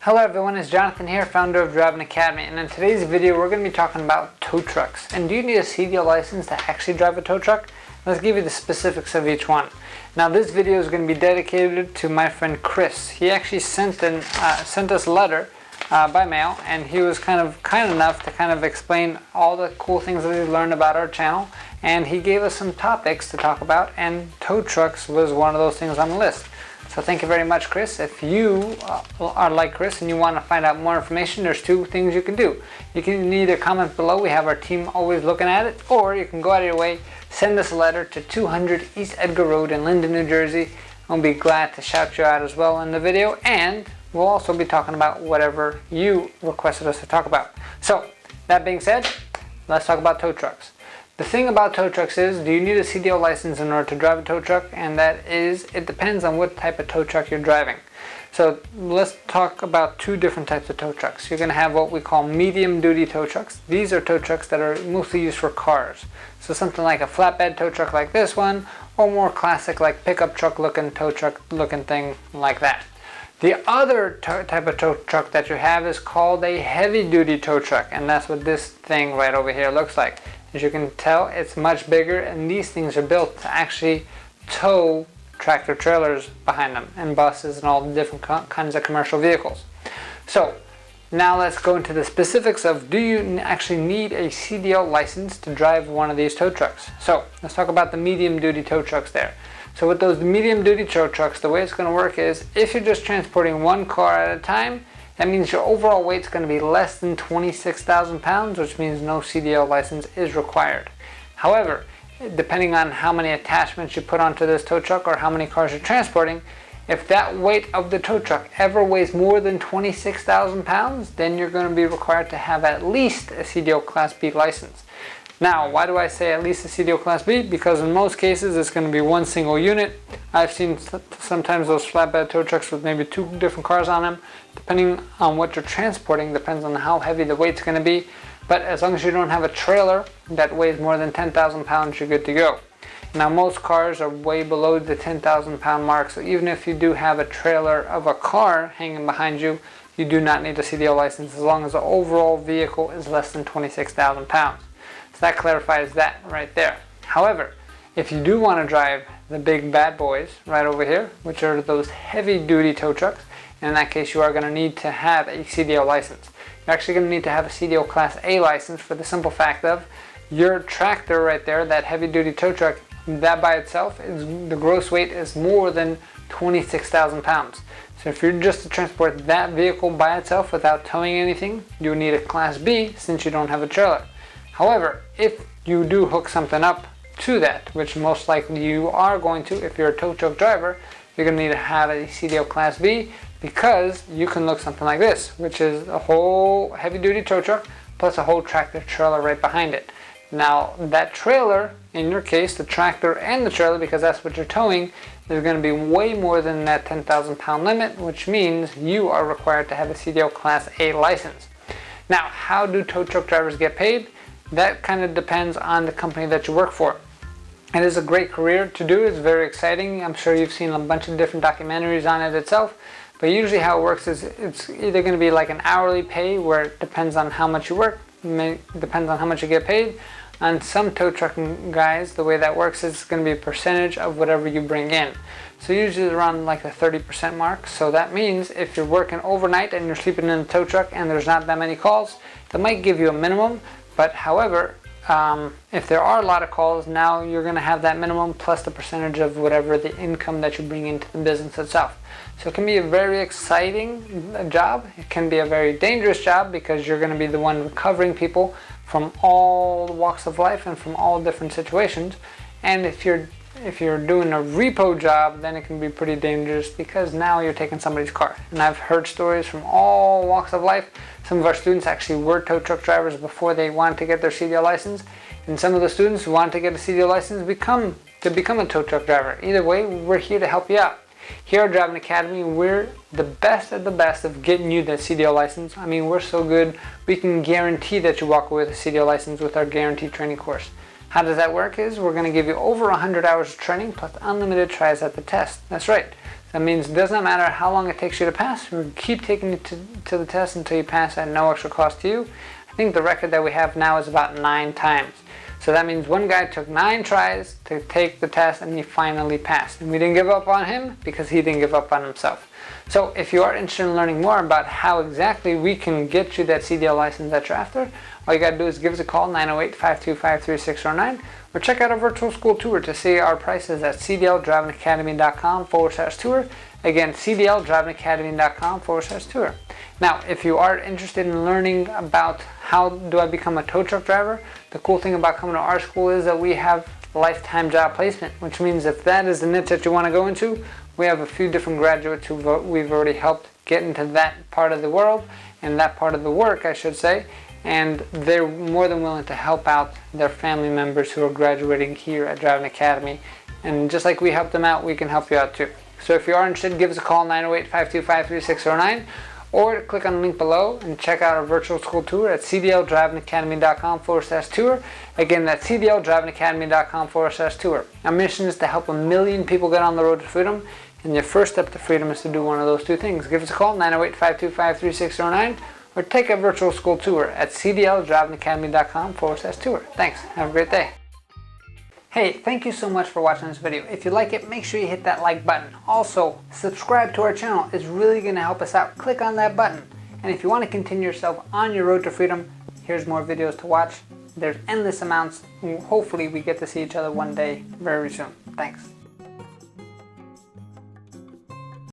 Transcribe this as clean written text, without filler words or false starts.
Hello everyone, it's Jonathan here, founder of Driving Academy, and in today's video we're going to be talking about tow trucks. And do you need a CDL license to actually drive a tow truck? Let's give you the specifics of each one. Now this video is going to be dedicated to my friend Chris. He actually sent us a letter by mail, and he was kind enough to explain all the cool things that he's learned about our channel, and he gave us some topics to talk about, and tow trucks was one of those things on the list. So thank you very much, Chris. If you are like Chris and you want to find out more information, there's two things you can do. You can either comment below, we have our team always looking at it, or you can go out of your way, send us a letter to 200 East Edgar Road in Linden, New Jersey. I'll be glad to shout you out as well in the video, and we'll also be talking about whatever you requested us to talk about. So, that being said, let's talk about tow trucks. The thing about tow trucks is, do you need a CDL license in order to drive a tow truck? And that is, it depends on what type of tow truck you're driving. So let's talk about two different types of tow trucks. You're going to have what we call medium duty tow trucks. These are tow trucks that are mostly used for cars. So something like a flatbed tow truck like this one, or more classic like pickup truck looking tow truck looking thing like that. The other type of tow truck that you have is called a heavy duty tow truck, and that's what this thing right over here looks like. As you can tell, it's much bigger, and these things are built to actually tow tractor trailers behind them, and buses and all the different kinds of commercial vehicles. So now let's go into the specifics of, do you actually need a CDL license to drive one of these tow trucks? So let's talk about the medium duty tow trucks there. So with those medium duty tow trucks, the way it's going to work is, if you're just transporting one car at a time, that means your overall weight is going to be less than 26,000 pounds, which means no CDL license is required. However, depending on how many attachments you put onto this tow truck or how many cars you're transporting, if that weight of the tow truck ever weighs more than 26,000 pounds, then you're going to be required to have at least a CDL Class B license. Now, why do I say at least a CDL Class B? Because in most cases it's going to be one single unit. I've seen sometimes those flatbed tow trucks with maybe two different cars on them. Depending on what you're transporting, depends on how heavy the weight's going to be. But as long as you don't have a trailer that weighs more than 10,000 pounds, you're good to go. Now, most cars are way below the 10,000 pound mark, so even if you do have a trailer of a car hanging behind you, you do not need a CDL license as long as the overall vehicle is less than 26,000 pounds. So that clarifies that right there. However, if you do want to drive the big bad boys right over here, which are those heavy duty tow trucks, and in that case you are going to need to have a CDL license. You're actually going to need to have a CDL Class A license for the simple fact of your tractor right there, that heavy duty tow truck, that by itself, the gross weight is more than 26,000 pounds. So if you're just to transport that vehicle by itself without towing anything, you need a Class B since you don't have a trailer. However, if you do hook something up to that, which most likely you are going to if you're a tow truck driver, you're going to need to have a CDL Class B, because you can look something like this, which is a whole heavy duty tow truck plus a whole tractor trailer right behind it. Now that trailer, in your case the tractor and the trailer, because that's what you're towing, is going to be way more than that 10,000 pound limit, which means you are required to have a CDL Class A license. Now, how do tow truck drivers get paid? That kind of depends on the company that you work for. It is a great career to do. It's very exciting. I'm sure you've seen a bunch of different documentaries on it itself. But usually how it works is, it's either going to be like an hourly pay, where it depends on how much you work, depends on how much you get paid. On some tow trucking guys, the way that works is it's going to be a percentage of whatever you bring in. So usually around like the 30% mark. So that means if you're working overnight and you're sleeping in the tow truck and there's not that many calls, that might give you a minimum. But however, if there are a lot of calls, now you're going to have that minimum plus the percentage of whatever the income that you bring into the business itself. So it can be a very exciting job. It can be a very dangerous job, because you're going to be the one recovering people from all walks of life and from all different situations. And if you're doing a repo job, then it can be pretty dangerous, because now you're taking somebody's car. And I've heard stories from all walks of life. Some of our students actually were tow truck drivers before they wanted to get their CDL license. And some of the students who wanted to get a CDL license become a tow truck driver. Either way, we're here to help you out. Here at Driving Academy, we're the best of the best of getting you that CDL license. I mean, we're so good, we can guarantee that you walk away with a CDL license with our guaranteed training course. How does that work is, we're going to give you over 100 hours of training plus unlimited tries at the test. That's right. That means it does not matter how long it takes you to pass. We'll keep taking you to the test until you pass at no extra cost to you. I think the record that we have now is about 9 times. So that means one guy took 9 tries to take the test and he finally passed. And we didn't give up on him because he didn't give up on himself. So if you are interested in learning more about how exactly we can get you that CDL license that you're after, all you got to do is give us a call, 908-525-3609, or check out our virtual school tour to see our prices at cdldrivingacademy.com/tour. Again, cdldrivingacademy.com/tour. Now, if you are interested in learning about how do I become a tow truck driver, the cool thing about coming to our school is that we have lifetime job placement, which means if that is the niche that you want to go into, we have a few different graduates who we've already helped get into that part of the world, and that part of the work, I should say, and they're more than willing to help out their family members who are graduating here at Driving Academy. And just like we help them out, we can help you out too. So if you are interested, give us a call, 908-525-3609, or click on the link below and check out our virtual school tour at cdldrivingacademy.com/tour. Again, that's cdldrivingacademy.com/tour. Our mission is to help 1 million people get on the road to freedom, and your first step to freedom is to do one of those 2 things. Give us a call, 908-525-3609, or take a virtual school tour at cdldrivingacademy.com/tour. Thanks. Have a great day. Hey, thank you so much for watching this video. If you like it, make sure you hit that like button. Also, subscribe to our channel. It's really going to help us out. Click on that button. And if you want to continue yourself on your road to freedom, here's more videos to watch. There's endless amounts. Hopefully we get to see each other one day very soon. Thanks.